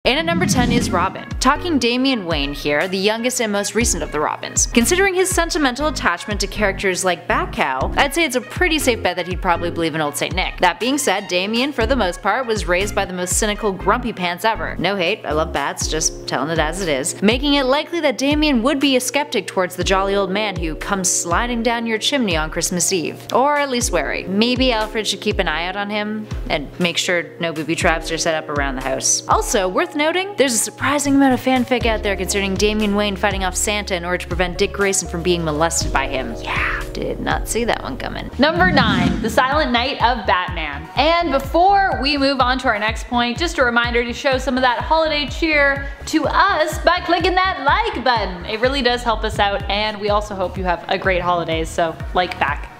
And at number 10 is Robin. Talking Damian Wayne here, the youngest and most recent of the Robins. Considering his sentimental attachment to characters like Batcow, I'd say it's a pretty safe bet that he'd probably believe in old St. Nick. That being said, Damian, for the most part, was raised by the most cynical grumpy pants ever. No hate, I love bats, just telling it as it is. Making it likely that Damian would be a skeptic towards the jolly old man who comes sliding down your chimney on Christmas Eve. Or at least wary. Maybe Alfred should keep an eye out on him, and make sure no booby traps are set up around the house. Also, worth noting, there's a surprising amount of fanfic out there concerning Damian Wayne fighting off Santa in order to prevent Dick Grayson from being molested by him. Yeah, did not see that one coming. Number 9. The Silent Night of Batman. And before we move on to our next point, just a reminder to show some of that holiday cheer to us by clicking that like button. It really does help us out, and we also hope you have a great holidays, so like back.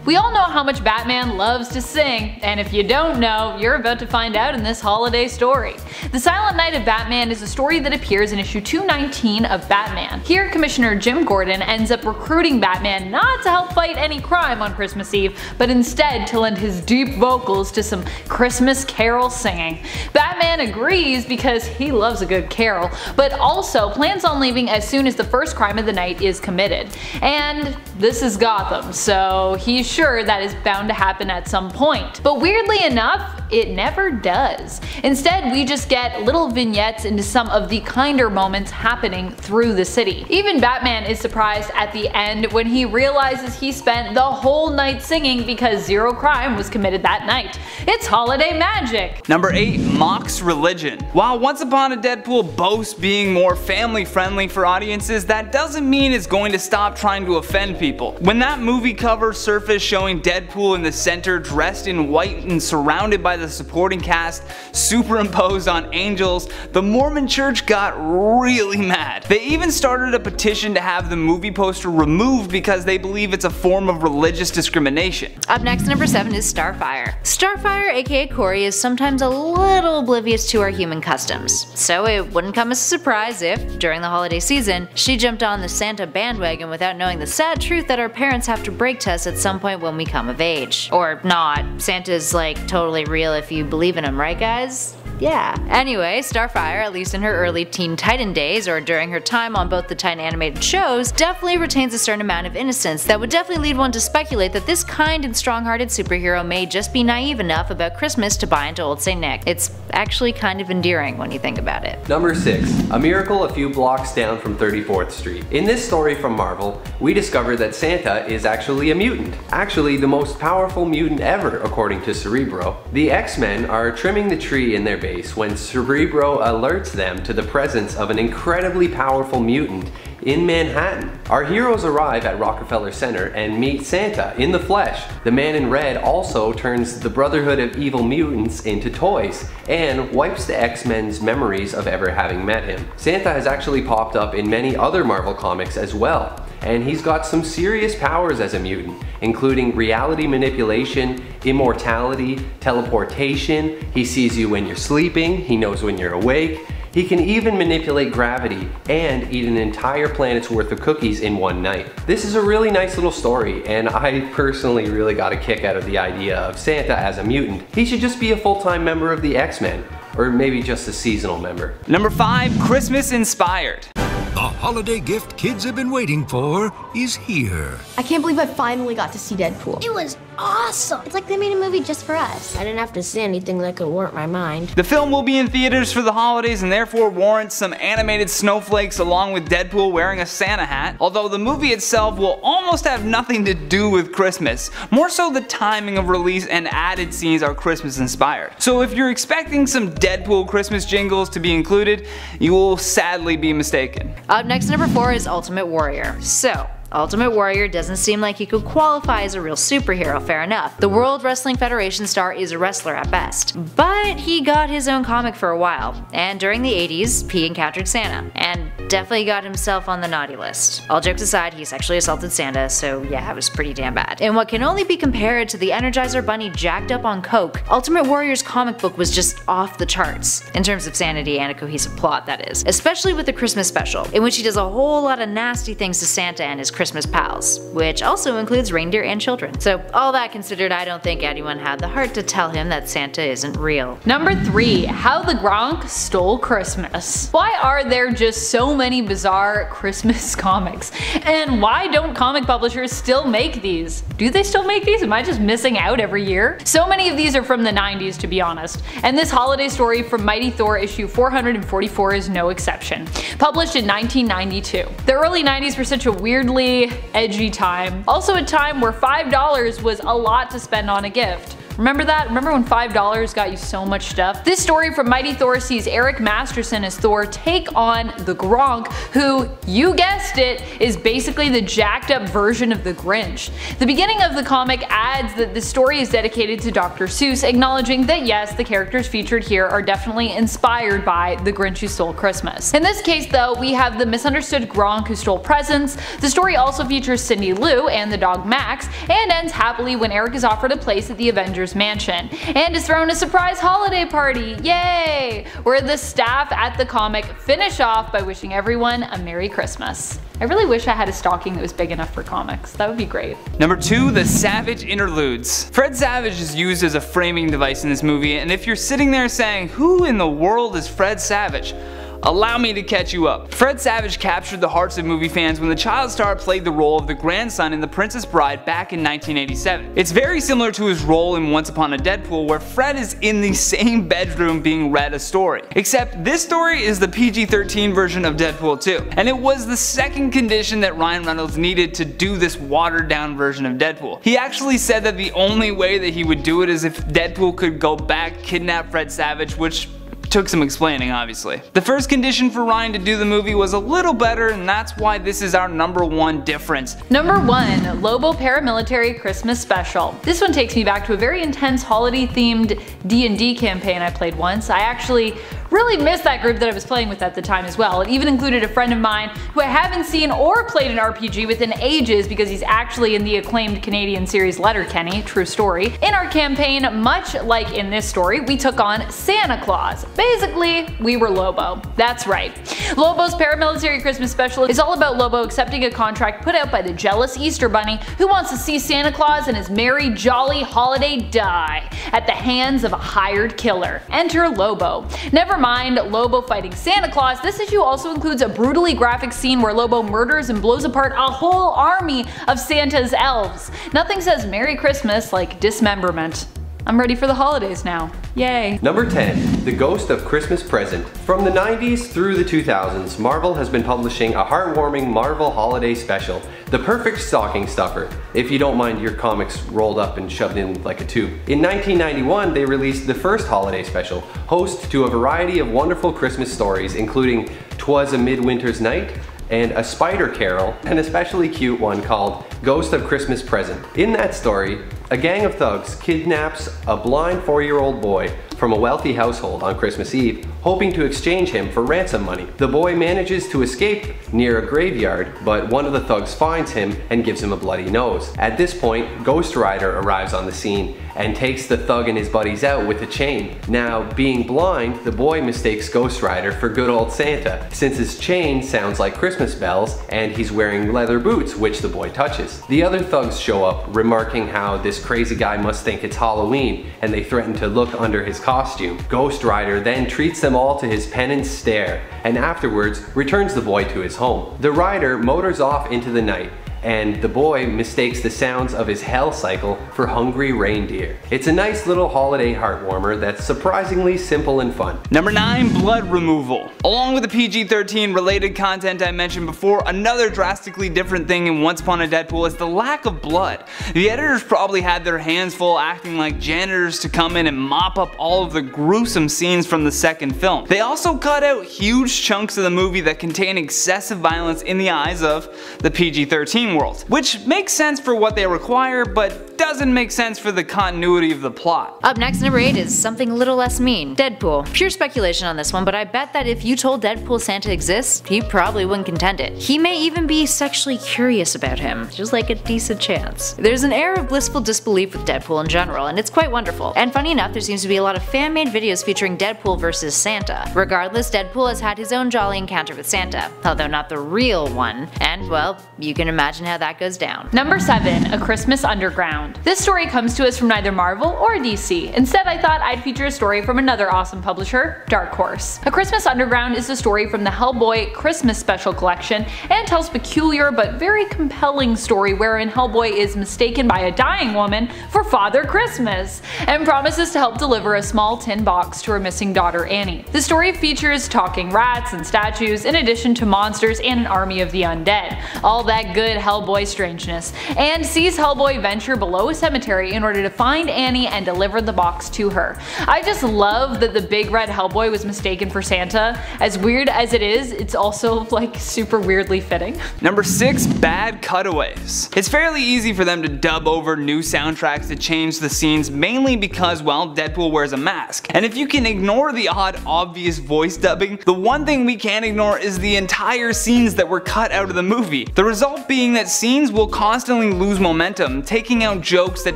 We all know how much Batman loves to sing, and if you don't know, you're about to find out in this holiday story. The Silent Night of Batman is a story that appears in issue 219 of Batman. Here, Commissioner Jim Gordon ends up recruiting Batman not to help fight any crime on Christmas Eve, but instead to lend his deep vocals to some Christmas carol singing. Batman agrees because he loves a good carol, but also plans on leaving as soon as the first crime of the night is committed. And this is Gotham, so he's sure that is bound to happen at some point. But weirdly enough, it never does. Instead, we just get little vignettes into some of the kinder moments happening through the city. Even Batman is surprised at the end when he realizes he spent the whole night singing because zero crime was committed that night. It's holiday magic! Number 8. Mocks religion. While Once Upon a Deadpool boasts being more family friendly for audiences, that doesn't mean it's going to stop trying to offend people. When that movie cover surfaced showing Deadpool in the center dressed in white and surrounded by the supporting cast superimposed on angels, the Mormon church got really mad. They even started a petition to have the movie poster removed because they believe it's a form of religious discrimination. Up next, number 7 is Starfire. Starfire, aka Corey, is sometimes a little oblivious to our human customs. So it wouldn't come as a surprise if, during the holiday season, she jumped on the Santa bandwagon without knowing the sad truth that our parents have to break to us at some point when we come of age. Or not. Santa's like totally real if you believe in him, right guys? Yeah. Anyway, Starfire, at least in her early Teen Titan days or during her time on both the Titan animated shows, definitely retains a certain amount of innocence that would definitely lead one to speculate that this kind and strong-hearted superhero may just be naive enough about Christmas to buy into old St. Nick. It's actually kind of endearing when you think about it. Number 6. A miracle a few blocks down from 34th Street. In this story from Marvel, we discover that Santa is actually a mutant. Actually, the most powerful mutant ever, according to Cerebro. The X-Men are trimming the tree in their base when Cerebro alerts them to the presence of an incredibly powerful mutant in Manhattan. Our heroes arrive at Rockefeller Center and meet Santa in the flesh. The man in red also turns the Brotherhood of Evil Mutants into toys and wipes the X-Men's memories of ever having met him. Santa has actually popped up in many other Marvel comics as well, and he's got some serious powers as a mutant, including reality manipulation, immortality, teleportation, he sees you when you're sleeping, he knows when you're awake, he can even manipulate gravity and eat an entire planet's worth of cookies in one night. This is a really nice little story, and I personally really got a kick out of the idea of Santa as a mutant. He should just be a full-time member of the X-Men, or maybe just a seasonal member. Number 5. Christmas inspired. The holiday gift kids have been waiting for is here. I can't believe I finally got to see Deadpool. It was awesome. It's like they made a movie just for us. I didn't have to see anything that could warp my mind. The film will be in theaters for the holidays and therefore warrants some animated snowflakes along with Deadpool wearing a Santa hat, although the movie itself will almost have nothing to do with Christmas. More so the timing of release and added scenes are Christmas inspired. So if you're expecting some Deadpool Christmas jingles to be included, you will sadly be mistaken. Up next, number 4 is Ultimate Warrior. So, Ultimate Warrior doesn't seem like he could qualify as a real superhero, fair enough. The World Wrestling Federation star is a wrestler at best. But he got his own comic for a while, and during the 80s, he encountered Santa, and definitely got himself on the naughty list. All jokes aside, he sexually assaulted Santa, so yeah, it was pretty damn bad. In what can only be compared to the Energizer Bunny jacked up on coke, Ultimate Warrior's comic book was just off the charts, in terms of sanity and a cohesive plot, that is. Especially with the Christmas special, in which he does a whole lot of nasty things to Santa and his Christmas pals, which also includes reindeer and children. So all that considered, I don't think anyone had the heart to tell him that Santa isn't real. Number 3. How the Gronk Stole Christmas. Why are there just so many bizarre Christmas comics? And why don't comic publishers still make these? Do they still make these? Am I just missing out every year? So many of these are from the 90s, to be honest, and this holiday story from Mighty Thor issue 444 is no exception. Published in 1992. The early 90s were such a weirdly edgy time. Also a time where $5 was a lot to spend on a gift. Remember that? Remember when $5 got you so much stuff? This story from Mighty Thor sees Eric Masterson as Thor take on the Gronk, who, you guessed it, is basically the jacked up version of the Grinch. The beginning of the comic adds that the story is dedicated to Dr. Seuss, acknowledging that yes, the characters featured here are definitely inspired by The Grinch Who Stole Christmas. In this case though, we have the misunderstood Gronk who stole presents. The story also features Cindy Lou and the dog Max, and ends happily when Eric is offered a place at the Avengers Mansion, and is thrown a surprise holiday party, yay! Where the staff at the comic finish off by wishing everyone a Merry Christmas. I really wish I had a stocking that was big enough for comics. That would be great. Number 2. The Savage Interludes. Fred Savage is used as a framing device in this movie, and if you're sitting there saying, who in the world is Fred Savage? Allow me to catch you up. Fred Savage captured the hearts of movie fans when the child star played the role of the grandson in The Princess Bride back in 1987. It's very similar to his role in Once Upon a Deadpool, where Fred is in the same bedroom being read a story. Except this story is the PG-13 version of Deadpool 2, and it was the second condition that Ryan Reynolds needed to do this watered down version of Deadpool. He actually said that the only way that he would do it is if Deadpool could go back, kidnap Fred Savage, which took some explaining, obviously. The first condition for Ryan to do the movie was a little better, and that's why this is our number 1 difference. Number 1. Lobo Paramilitary Christmas Special. This one takes me back to a very intense holiday themed D&D campaign I played once. I actually really missed that group that I was playing with at the time as well. It even included a friend of mine who I haven't seen or played an RPG with in ages because he's actually in the acclaimed Canadian series Letterkenny, true story. In our campaign, much like in this story, we took on Santa Claus. Basically, we were Lobo. That's right. Lobo's Paramilitary Christmas Special is all about Lobo accepting a contract put out by the jealous Easter Bunny who wants to see Santa Claus and his merry jolly holiday die at the hands of a hired killer. Enter Lobo. Never mind Lobo fighting Santa Claus, this issue also includes a brutally graphic scene where Lobo murders and blows apart a whole army of Santa's elves. Nothing says Merry Christmas like dismemberment. I'm ready for the holidays now. Yay. Number 10. The Ghost of Christmas Present. From the 90s through the 2000s, Marvel has been publishing a heartwarming Marvel holiday special, the perfect stocking stuffer, if you don't mind your comics rolled up and shoved in like a tube. In 1991, they released the first holiday special, host to a variety of wonderful Christmas stories, including 'Twas a Midwinter's Night, and A Spider Carol, an especially cute one called Ghost of Christmas Present. In that story, a gang of thugs kidnaps a blind 4-year-old boy from a wealthy household on Christmas Eve, hoping to exchange him for ransom money. The boy manages to escape near a graveyard, but one of the thugs finds him and gives him a bloody nose. At this point, Ghost Rider arrives on the scene and takes the thug and his buddies out with a chain. Now, being blind, the boy mistakes Ghost Rider for good old Santa, since his chain sounds like Christmas bells and he's wearing leather boots, which the boy touches. The other thugs show up, remarking how this crazy guy must think it's Halloween, and they threaten to look under his costume. Ghost Rider then treats them all to his penance stare, and afterwards returns the boy to his home. The rider motors off into the night, and the boy mistakes the sounds of his hell cycle for hungry reindeer. It's a nice little holiday heartwarmer that's surprisingly simple and fun. Number 9. Blood removal. Along with the PG-13 related content I mentioned before, another drastically different thing in Once Upon a Deadpool is the lack of blood. The editors probably had their hands full acting like janitors to come in and mop up all of the gruesome scenes from the second film. They also cut out huge chunks of the movie that contain excessive violence in the eyes of the PG-13 world, which makes sense for what they require, but doesn't make sense for the continuity of the plot. Up next, number 8 is something a little less mean. Deadpool. Pure speculation on this one, but I bet that if you told Deadpool Santa exists, he probably wouldn't contend it. He may even be sexually curious about him, just like a decent chance. There's an air of blissful disbelief with Deadpool in general, and it's quite wonderful. And funny enough, there seems to be a lot of fan-made videos featuring Deadpool versus Santa. Regardless, Deadpool has had his own jolly encounter with Santa, although not the real one, and well, you can imagine how that goes down. Number 7. A Christmas Underground. This story comes to us from neither Marvel or DC. Instead, I thought I'd feature a story from another awesome publisher, Dark Horse. A Christmas Underground is a story from the Hellboy Christmas Special Collection and tells a peculiar but very compelling story wherein Hellboy is mistaken by a dying woman for Father Christmas and promises to help deliver a small tin box to her missing daughter Annie. The story features talking rats and statues in addition to monsters and an army of the undead. All that good Hellboy strangeness, and sees Hellboy venture below a cemetery in order to find Annie and deliver the box to her. I just love that the big red Hellboy was mistaken for Santa. As weird as it is, it's also like super weirdly fitting. Number 6. Bad cutaways. It's fairly easy for them to dub over new soundtracks to change the scenes, mainly because, well, Deadpool wears a mask. And if you can ignore the odd obvious voice dubbing, the one thing we can't ignore is the entire scenes that were cut out of the movie. The result being that scenes will constantly lose momentum, taking out jokes that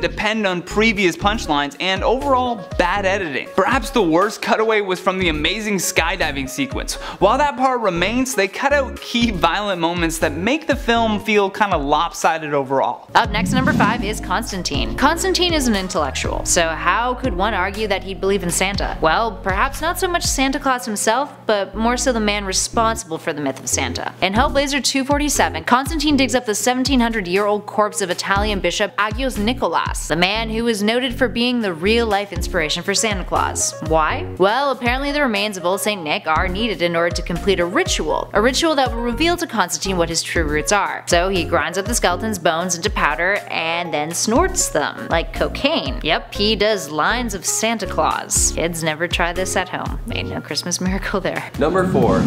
depend on previous punchlines, and overall bad editing. Perhaps the worst cutaway was from the amazing skydiving sequence. While that part remains, they cut out key violent moments that make the film feel kinda lopsided overall. Up next, number 5 is Constantine. Constantine is an intellectual, so how could one argue that he'd believe in Santa? Well, perhaps not so much Santa Claus himself, but more so the man responsible for the myth of Santa. In Hellblazer 247, Constantine digs up the 1700-year-old corpse of Italian bishop Agios Nicholas, the man who is noted for being the real-life inspiration for Santa Claus. Why? Well, apparently the remains of old Saint Nick are needed in order to complete a ritual that will reveal to Constantine what his true roots are. So he grinds up the skeleton's bones into powder and then snorts them, like cocaine. Yep, he does lines of Santa Claus. Kids, never try this at home. Ain't no Christmas miracle there. Number 4.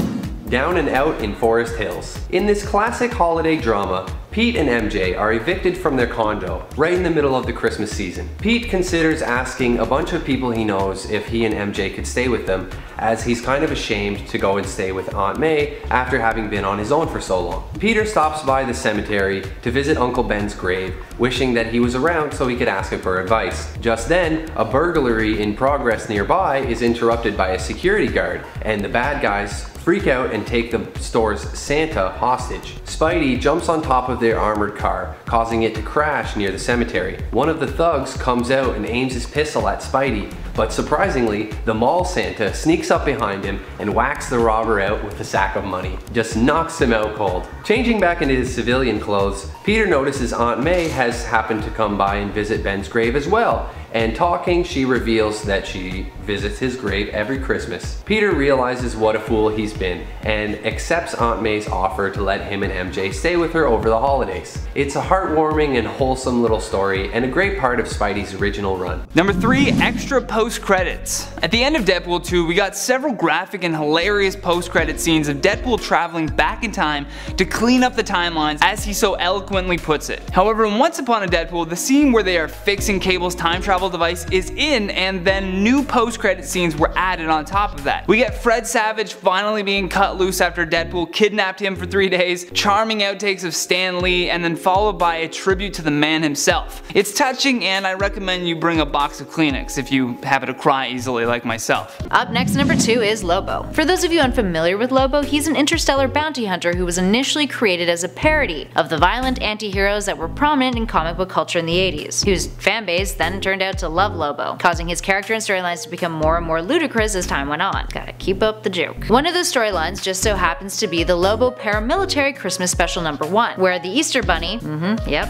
Down and Out in Forest Hills. In this classic holiday drama, Pete and MJ are evicted from their condo right in the middle of the Christmas season. Pete considers asking a bunch of people he knows if he and MJ could stay with them, as he's kind of ashamed to go and stay with Aunt May after having been on his own for so long. Peter stops by the cemetery to visit Uncle Ben's grave, wishing that he was around so he could ask him for advice. Just then, a burglary in progress nearby is interrupted by a security guard, and the bad guys freak out and take the store's Santa hostage. Spidey jumps on top of their armored car, causing it to crash near the cemetery. One of the thugs comes out and aims his pistol at Spidey, but surprisingly, the mall Santa sneaks up behind him and whacks the robber out with a sack of money. Just knocks him out cold. Changing back into his civilian clothes, Peter notices Aunt May has happened to come by and visit Ben's grave as well. And talking, she reveals that she visits his grave every Christmas. Peter realizes what a fool he's been and accepts Aunt May's offer to let him and MJ stay with her over the holidays. It's a heartwarming and wholesome little story and a great part of Spidey's original run. Number 3. Extra post-credits. At the end of Deadpool 2, we got several graphic and hilarious post-credit scenes of Deadpool traveling back in time to clean up the timelines, as he so eloquently puts it. However, in Once Upon a Deadpool, the scene where they are fixing Cable's time travel device is in, and then new post-credit scenes were added on top of that. We get Fred Savage finally being cut loose after Deadpool kidnapped him for 3 days, charming outtakes of Stan Lee, and then followed by a tribute to the man himself. It's touching, and I recommend you bring a box of Kleenex if you happen to cry easily like myself. Up next, number 2 is Lobo. For those of you unfamiliar with Lobo, he's an interstellar bounty hunter who was initially created as a parody of the violent anti-heroes that were prominent in comic book culture in the 80s, whose fanbase then turned out to love Lobo, causing his character and storylines to become more and more ludicrous as time went on. Gotta keep up the joke. One of those storylines just so happens to be the Lobo Paramilitary Christmas Special #1, where the Easter Bunny,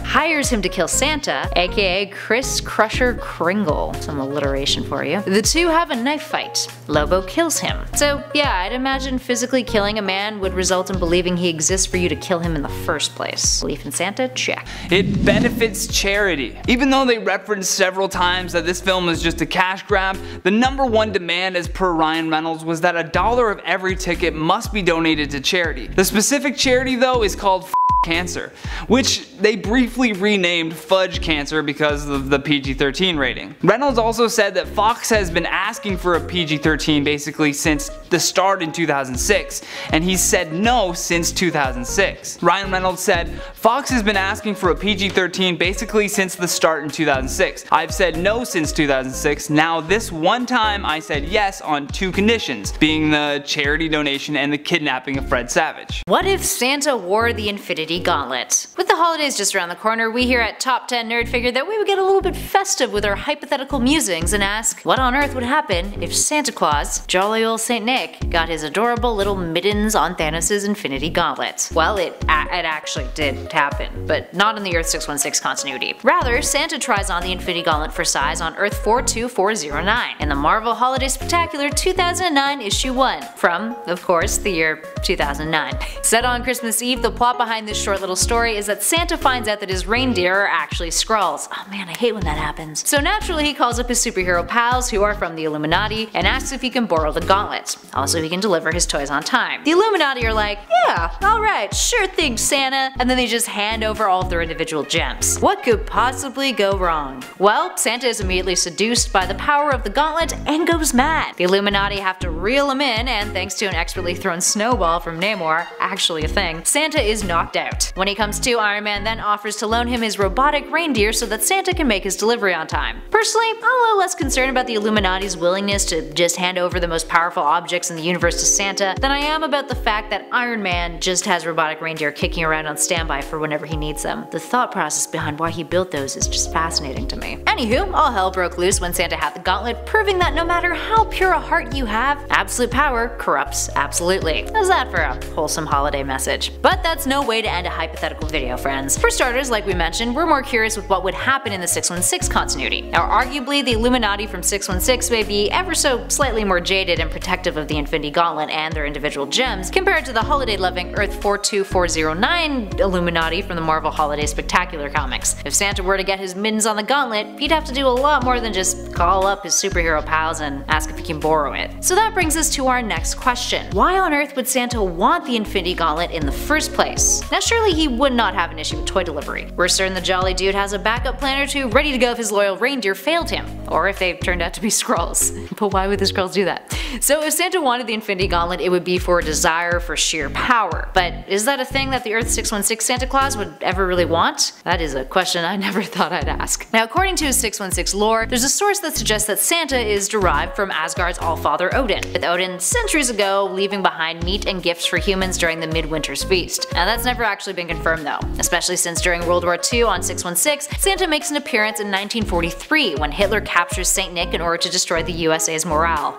hires him to kill Santa, aka Chris Crusher Kringle. Some alliteration for you. The two have a knife fight. Lobo kills him. So yeah, I'd imagine physically killing a man would result in believing he exists for you to kill him in the first place. Belief in Santa? Check. It benefits charity. Even though they referenced several times that this film is just a cash grab, the #1 demand as per Ryan Reynolds was that $1 of every ticket must be donated to charity. The specific charity though is called cancer, which they briefly renamed fudge cancer because of the PG-13 rating. Reynolds also said that Fox has been asking for a PG-13 basically since the start in 2006, and he's said no since 2006. Ryan Reynolds said, "Fox has been asking for a PG-13 basically since the start in 2006. I've said no since 2006. Now this one time I said yes on 2 conditions, being the charity donation and the kidnapping of Fred Savage." What if Santa wore the Infinity Gauntlet? With the holidays just around the corner, we here at Top 10 Nerd figured that we would get a little bit festive with our hypothetical musings and ask, what on earth would happen if Santa Claus, jolly old St. Nick, got his adorable little mittens on Thanos' Infinity Gauntlet? Well, it actually did happen, but not in the Earth 616 continuity. Rather, Santa tries on the Infinity Gauntlet for size on Earth 42409 in the Marvel Holiday Spectacular 2009 issue 1, from, of course, the year 2009. Set on Christmas Eve, the plot behind this short little story is that Santa finds out that his reindeer are actually Skrulls. Oh man, I hate when that happens. So naturally he calls up his superhero pals, who are from the Illuminati, and asks if he can borrow the gauntlet. Also, he can deliver his toys on time. The Illuminati are like, yeah, alright, sure thing, Santa, and then they just hand over all of their individual gems. What could possibly go wrong? Well, Santa is immediately seduced by the power of the gauntlet and goes mad. The Illuminati have to reel him in, and thanks to an expertly thrown snowball from Namor, actually a thing, Santa is knocked out. When he comes to, Iron Man then offers to loan him his robotic reindeer so that Santa can make his delivery on time. Personally, I'm a little less concerned about the Illuminati's willingness to just hand over the most powerful objects in the universe to Santa than I am about the fact that Iron Man just has robotic reindeer kicking around on standby for whenever he needs them. The thought process behind why he built those is just fascinating to me. Anywho, all hell broke loose when Santa had the gauntlet, proving that no matter how pure a heart you have, absolute power corrupts absolutely. How's that for a wholesome holiday message? But that's no way to end a hypothetical video, friends. For starters, like we mentioned, we're more curious with what would happen in the 616 continuity. Now arguably, the Illuminati from 616 may be ever so slightly more jaded and protective of the Infinity Gauntlet and their individual gems compared to the holiday-loving Earth 42409 Illuminati from the Marvel Holiday Spectacular comics. If Santa were to get his mittens on the gauntlet, he'd have to do a lot more than just call up his superhero pals and ask if he can borrow it. So that brings us to our next question. Why on earth would Santa want the Infinity Gauntlet in the first place? Now surely he would not have an issue with toy delivery. We're certain the jolly dude has a backup plan or two ready to go if his loyal reindeer failed him, or if they turned out to be Skrulls. But why would the Skrulls do that? So if Santa wanted the Infinity Gauntlet, it would be for a desire for sheer power. But is that a thing that the Earth 616 Santa Claus would ever really want? That is a question I never thought I'd ask. Now according to 616 lore, there's a source that suggests that Santa is derived from Asgard's Allfather Odin, with Odin centuries ago leaving behind meat and gifts for humans during the Midwinter's Feast. Now that's never actually been confirmed though, especially since during World War II on 616, Santa makes an appearance in 1943 when Hitler captures St. Nick in order to destroy the USA's morale.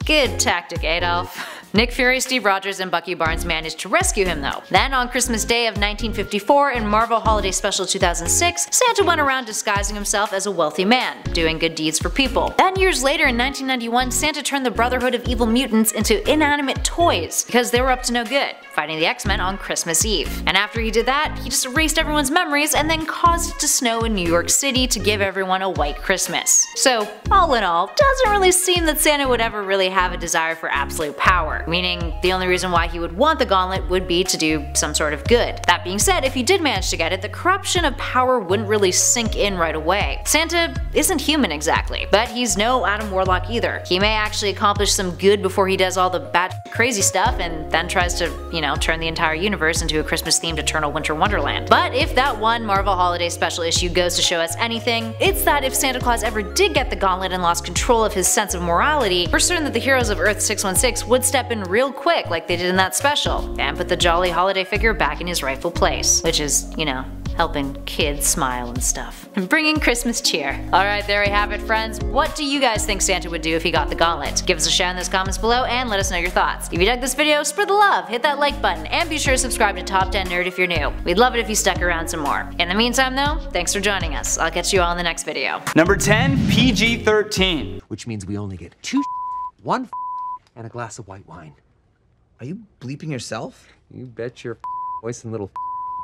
Good tactic, Adolf. Nick Fury, Steve Rogers, and Bucky Barnes managed to rescue him though. Then on Christmas Day of 1954 in Marvel Holiday Special 2006, Santa went around disguising himself as a wealthy man, doing good deeds for people. Then years later in 1991, Santa turned the Brotherhood of Evil Mutants into inanimate toys because they were up to no good, fighting the X-Men on Christmas Eve. And after he did that, he just erased everyone's memories and then caused it to snow in New York City to give everyone a white Christmas. So all in all, doesn't really seem that Santa would ever really have a desire for absolute power. Meaning the only reason why he would want the gauntlet would be to do some sort of good. That being said, if he did manage to get it, the corruption of power wouldn't really sink in right away. Santa isn't human exactly, but he's no Adam Warlock either. He may actually accomplish some good before he does all the bad crazy stuff and then tries to, turn the entire universe into a Christmas-themed eternal winter wonderland. But if that one Marvel Holiday Special issue goes to show us anything, it's that if Santa Claus ever did get the gauntlet and lost control of his sense of morality, we're certain that the heroes of Earth 616 would step in real quick like they did in that special, and put the jolly holiday figure back in his rightful place, which is, helping kids smile and stuff, and bringing Christmas cheer. Alright, there we have it, friends. What do you guys think Santa would do if he got the gauntlet? Give us a shout in those comments below and let us know your thoughts. If you dug this video, spread the love, hit that like button, and be sure to subscribe to Top 10 Nerd if you're new. We'd love it if you stuck around some more. In the meantime though, thanks for joining us. I'll catch you all in the next video. Number 10, PG-13. Which means we only get 2 1 and a glass of white wine. Are you bleeping yourself? You bet your voice and little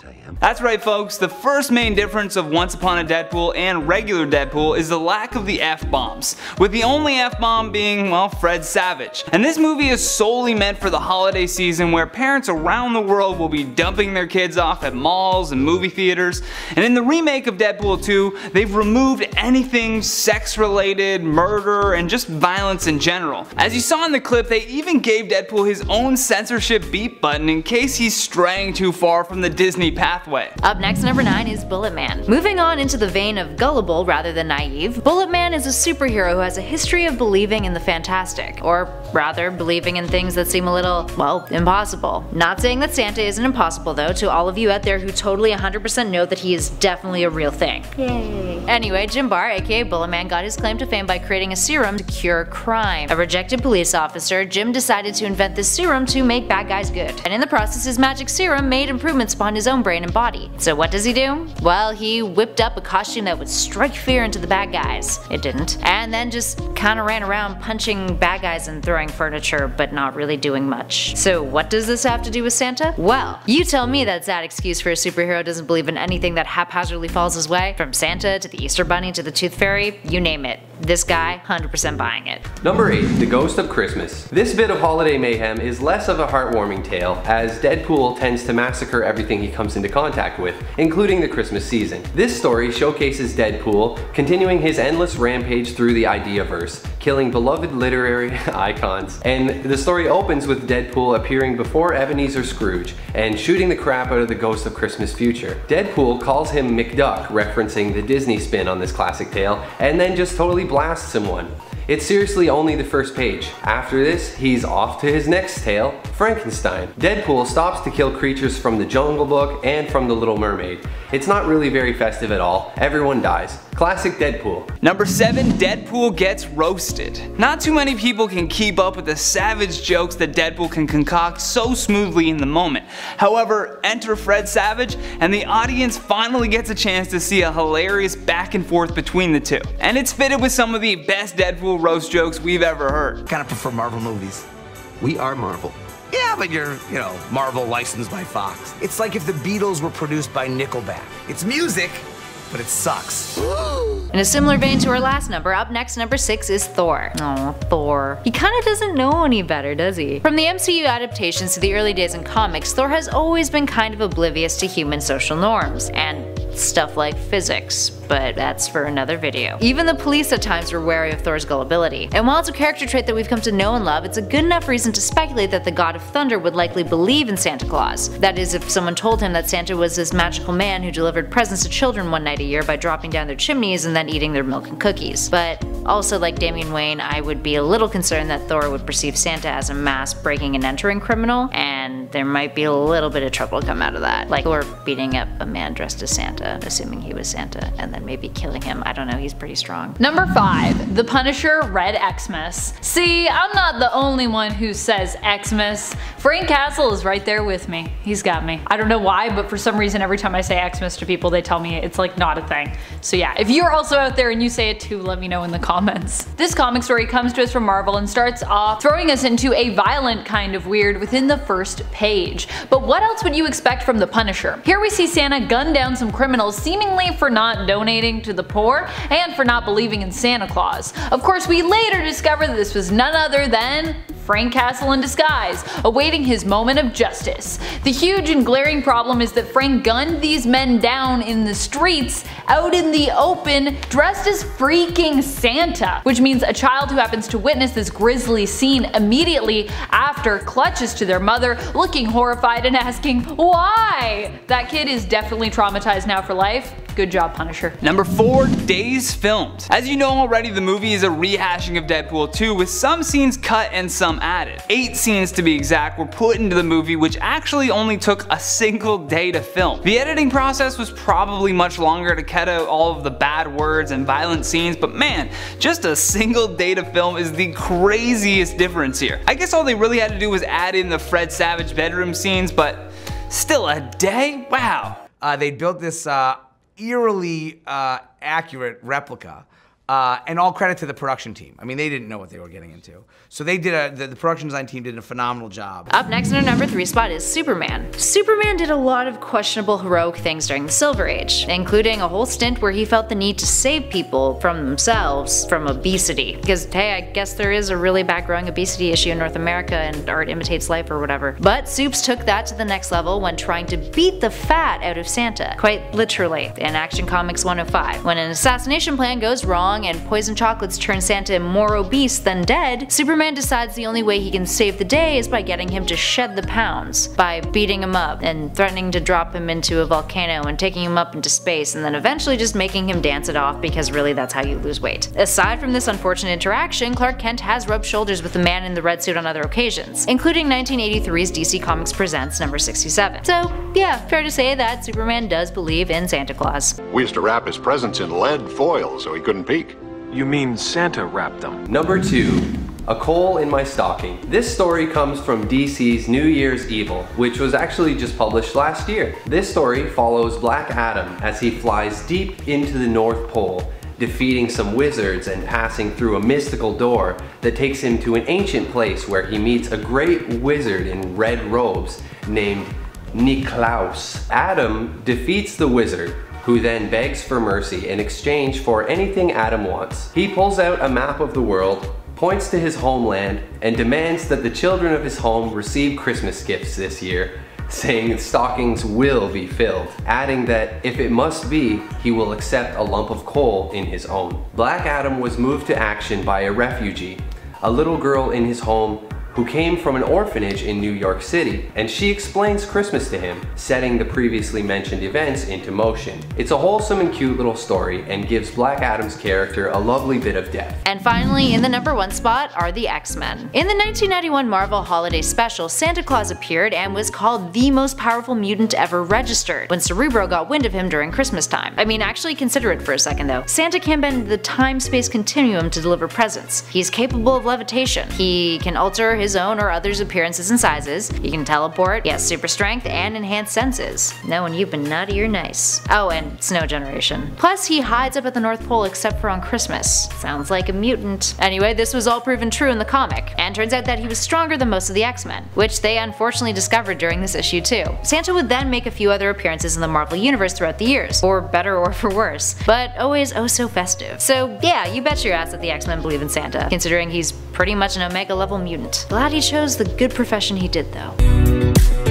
I am. That's right folks, the first main difference of Once Upon a Deadpool and regular Deadpool is the lack of the F-bombs, with the only F-bomb being, well, Fred Savage. And this movie is solely meant for the holiday season where parents around the world will be dumping their kids off at malls and movie theaters. And in the remake of Deadpool 2, they've removed anything sex-related, murder, and just violence in general. As you saw in the clip, they even gave Deadpool his own censorship beep button in case he's straying too far from the Disney pathway. Up next, number 9 is Bullet Man. Moving on into the vein of gullible rather than naive, Bullet Man is a superhero who has a history of believing in the fantastic, or rather, believing in things that seem a little, well, impossible. Not saying that Santa isn't impossible though, to all of you out there who totally 100% know that he is definitely a real thing. Yay. Anyway, Jim Barr, aka Bullet Man, got his claim to fame by creating a serum to cure crime. A rejected police officer, Jim decided to invent this serum to make bad guys good. And in the process, his magic serum made improvements upon his own brain and body. So what does he do? Well, he whipped up a costume that would strike fear into the bad guys. It didn't. And then just kinda ran around punching bad guys and throwing furniture, but not really doing much. So what does this have to do with Santa? Well, you tell me that's that excuse for a superhero doesn't believe in anything that haphazardly falls his way. From Santa to the Easter Bunny to the Tooth Fairy, you name it. This guy, 100% buying it. Number 8. The Ghost of Christmas. This bit of holiday mayhem is less of a heartwarming tale, as Deadpool tends to massacre everything he comes into contact with, including the Christmas season. This story showcases Deadpool continuing his endless rampage through the Ideaverse, killing beloved literary icons. And the story opens with Deadpool appearing before Ebenezer Scrooge and shooting the crap out of the Ghost of Christmas future. Deadpool calls him McDuck, referencing the Disney spin on this classic tale, and then just totally blasts him one. It's seriously only the first page. After this, he's off to his next tale, Frankenstein. Deadpool stops to kill creatures from the Jungle Book and from the Little Mermaid. It's not really very festive at all. Everyone dies. Classic Deadpool. Number 7, Deadpool gets roasted. Not too many people can keep up with the savage jokes that Deadpool can concoct so smoothly in the moment. However, enter Fred Savage, and the audience finally gets a chance to see a hilarious back and forth between the two. And it's fitted with some of the best Deadpool roast jokes we've ever heard. Kinda prefer Marvel movies. We are Marvel. Yeah, but you're, Marvel licensed by Fox. It's like if the Beatles were produced by Nickelback. It's music, but it sucks. In a similar vein to our last number, up next, number 6 is Thor. Oh, Thor. He kinda doesn't know any better, does he? From the MCU adaptations to the early days in comics, Thor has always been kind of oblivious to human social norms, and stuff like physics, but that's for another video. Even the police at times were wary of Thor's gullibility. And while it's a character trait that we've come to know and love, it's a good enough reason to speculate that the God of Thunder would likely believe in Santa Claus. That is, if someone told him that Santa was this magical man who delivered presents to children one night a year by dropping down their chimneys and then eating their milk and cookies. But also, like Damian Wayne, I would be a little concerned that Thor would perceive Santa as a mass breaking and entering criminal, and there might be a little bit of trouble come out of that. Like Thor beating up a man dressed as Santa, assuming he was Santa, and then maybe killing him. I don't know, he's pretty strong. Number 5. The Punisher Red Xmas. See, I'm not the only one who says Xmas. Frank Castle is right there with me. He's got me. I don't know why, but for some reason every time I say Xmas to people they tell me it's like not a thing. So yeah, if you're also out there and you say it too, let me know in the comments. This comic story comes to us from Marvel and starts off throwing us into a violent kind of weird within the first page. But what else would you expect from the Punisher? Here we see Santa gun down some criminals seemingly for not donating to the poor and for not believing in Santa Claus. Of course, we later discover that this was none other than Frank Castle in disguise, awaiting his moment of justice. The huge and glaring problem is that Frank gunned these men down in the streets, out in the open, dressed as freaking Santa, which means a child who happens to witness this grisly scene immediately after clutches to their mother, looking horrified and asking, why? That kid is definitely traumatized now for life. Good job, Punisher. Number 4, Days Filmed. As you know already, the movie is a rehashing of Deadpool 2 with some scenes cut and some added. 8 scenes to be exact were put into the movie, which actually only took a single day to film. The editing process was probably much longer to cut out all of the bad words and violent scenes, but man, just a single day to film is the craziest difference here. I guess all they really had to do was add in the Fred Savage bedroom scenes, but still a day? Wow. They built this eerily accurate replica And all credit to the production team. I mean, they didn't know what they were getting into. So they did the production design team did a phenomenal job. Up next in our number 3 spot is Superman. Superman did a lot of questionable heroic things during the Silver Age, including a whole stint where he felt the need to save people from themselves from obesity. Because hey, I guess there is a really bad growing obesity issue in North America and art imitates life or whatever. But Supes took that to the next level when trying to beat the fat out of Santa, quite literally, in Action Comics 105. When an assassination plan goes wrong and poison chocolates turn Santa more obese than dead, Superman decides the only way he can save the day is by getting him to shed the pounds, by beating him up and threatening to drop him into a volcano and taking him up into space and then eventually just making him dance it off because really that's how you lose weight. Aside from this unfortunate interaction, Clark Kent has rubbed shoulders with the man in the red suit on other occasions, including 1983's DC Comics Presents number 67. So yeah, fair to say that Superman does believe in Santa Claus. We used to wrap his presents in lead foil so he couldn't peek. You mean Santa wrapped them? Number 2. A Coal in My Stocking. This story comes from DC's New Year's Evil, which was actually just published last year. This story follows Black Adam as he flies deep into the North Pole, defeating some wizards and passing through a mystical door that takes him to an ancient place where he meets a great wizard in red robes named Niklaus. Adam defeats the wizard, who then begs for mercy in exchange for anything Adam wants. He pulls out a map of the world, points to his homeland, and demands that the children of his home receive Christmas gifts this year, saying stockings will be filled, adding that if it must be, he will accept a lump of coal in his own. Black Adam was moved to action by a refugee, a little girl in his home who came from an orphanage in New York City, and she explains Christmas to him, setting the previously mentioned events into motion. It's a wholesome and cute little story and gives Black Adam's character a lovely bit of depth. And finally, in the number 1 spot are the X-Men. In the 1991 Marvel Holiday Special, Santa Claus appeared and was called the most powerful mutant ever registered when Cerebro got wind of him during Christmas time. I mean, actually consider it for a second though. Santa can bend the time-space continuum to deliver presents. He's capable of levitation. He can alter his own or others' appearances and sizes. He can teleport, he has super strength, and enhanced senses. Knowing you've been naughty or nice. Oh, and snow generation. Plus, he hides up at the North Pole except for on Christmas. Sounds like a mutant. Anyway, this was all proven true in the comic, and turns out that he was stronger than most of the X-Men, which they unfortunately discovered during this issue too. Santa would then make a few other appearances in the Marvel Universe throughout the years, for better or for worse, but always oh so festive. So yeah, you bet your ass that the X-Men believe in Santa, considering he's pretty much an Omega level mutant. Glad he chose the good profession he did though.